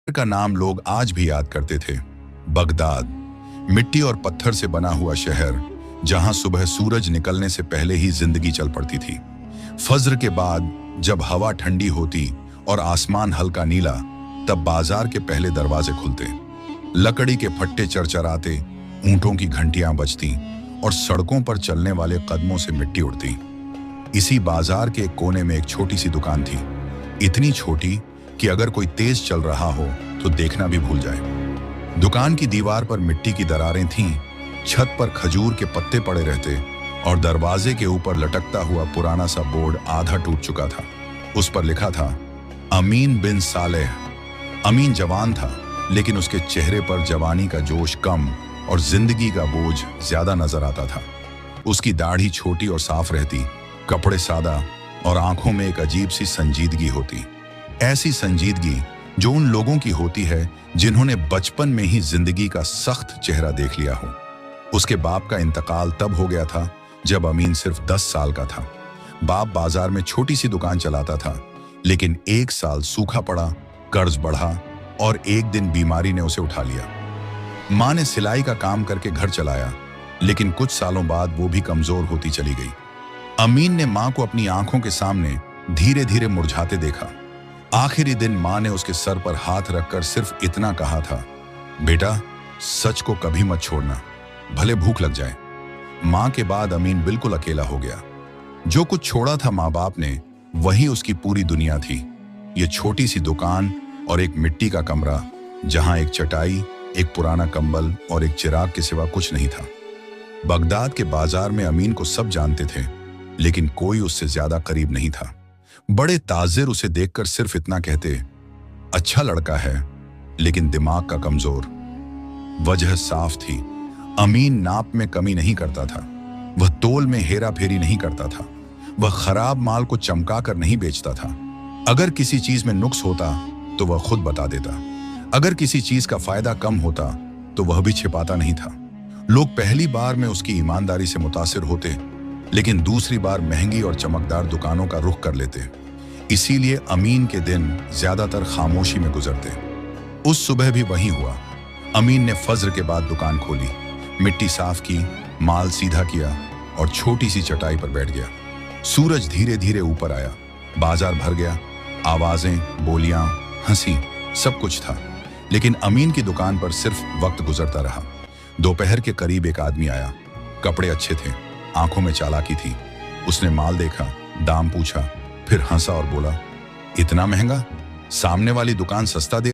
का नाम लोग आज भी याद करते थे। बगदाद, मिट्टी और पत्थर से बना हुआ शहर, जहां सुबह सूरज निकलने से पहले ही जिंदगी चल पड़ती थी। फज्र के बाद जब हवा ठंडी होती और आसमान हल्का नीला, तब बाजार के पहले दरवाजे खुलते, लकड़ी के फट्टे चरचराते, ऊंटों की घंटियां बजती और सड़कों पर चलने वाले कदमों से मिट्टी उड़ती। इसी बाजार के एक कोने में एक छोटी सी दुकान थी, इतनी छोटी कि अगर कोई तेज चल रहा हो तो देखना भी भूल जाए। दुकान की दीवार पर मिट्टी की दरारें थीं, छत पर खजूर के पत्ते पड़े रहते और दरवाजे के ऊपर लटकता हुआ पुराना सा बोर्ड आधा टूट चुका था। उस पर लिखा था, अमीन बिन सालेह। अमीन जवान था, लेकिन उसके चेहरे पर जवानी का जोश कम और जिंदगी का बोझ ज्यादा नजर आता था। उसकी दाढ़ी छोटी और साफ रहती, कपड़े सादा और आंखों में एक अजीब सी संजीदगी होती। ऐसी संजीदगी जो उन लोगों की होती है जिन्होंने बचपन में ही जिंदगी का सख्त चेहरा देख लिया हो। उसके बाप का इंतकाल तब हो गया था जब अमीन सिर्फ 10 साल का था। बाप बाजार में छोटी सी दुकान चलाता था, लेकिन एक साल सूखा पड़ा, कर्ज बढ़ा और एक दिन बीमारी ने उसे उठा लिया। माँ ने सिलाई का काम करके घर चलाया, लेकिन कुछ सालों बाद वो भी कमजोर होती चली गई। अमीन ने माँ को अपनी आंखों के सामने धीरे धीरे मुरझाते देखा। आखिरी दिन माँ ने उसके सर पर हाथ रखकर सिर्फ इतना कहा था, बेटा, सच को कभी मत छोड़ना, भले भूख लग जाए। माँ के बाद अमीन बिल्कुल अकेला हो गया। जो कुछ छोड़ा था माँ बाप ने, वही उसकी पूरी दुनिया थी। ये छोटी सी दुकान और एक मिट्टी का कमरा, जहां एक चटाई, एक पुराना कंबल और एक चिराग के सिवा कुछ नहीं था। बगदाद के बाजार में अमीन को सब जानते थे, लेकिन कोई उससे ज्यादा करीब नहीं था। बड़े ताजिर उसे देखकर सिर्फ इतना कहते, अच्छा लड़का है, लेकिन दिमाग का कमजोर। वजह साफ थी, अमीन नाप में कमी नहीं करता था, वह तोल में हेरा फेरी नहीं करता था, वह खराब माल को चमका कर नहीं बेचता था। अगर किसी चीज में नुक्स होता तो वह खुद बता देता, अगर किसी चीज का फायदा कम होता तो वह भी छिपाता नहीं था। लोग पहली बार में उसकी ईमानदारी से मुतासिर होते, लेकिन दूसरी बार महंगी और चमकदार दुकानों का रुख कर लेते। इसीलिए अमीन के दिन ज्यादातर खामोशी में गुजरते। उस सुबह भी वही हुआ। अमीन ने फज्र के बाद दुकान खोली, मिट्टी साफ की, माल सीधा किया और छोटी सी चटाई पर बैठ गया। सूरज धीरे धीरे ऊपर आया, बाजार भर गया, आवाजें, बोलियां, हंसी, सब कुछ था। लेकिन अमीन की दुकान पर सिर्फ वक्त गुजरता रहा। दोपहर के करीब एक आदमी आया, कपड़े अच्छे थे, आंखों में चालाकी थी। उसने माल देखा, दाम पूछा, फिर हंसा और बोला, इतना महंगा? सामने वाली दुकान सस्ता दे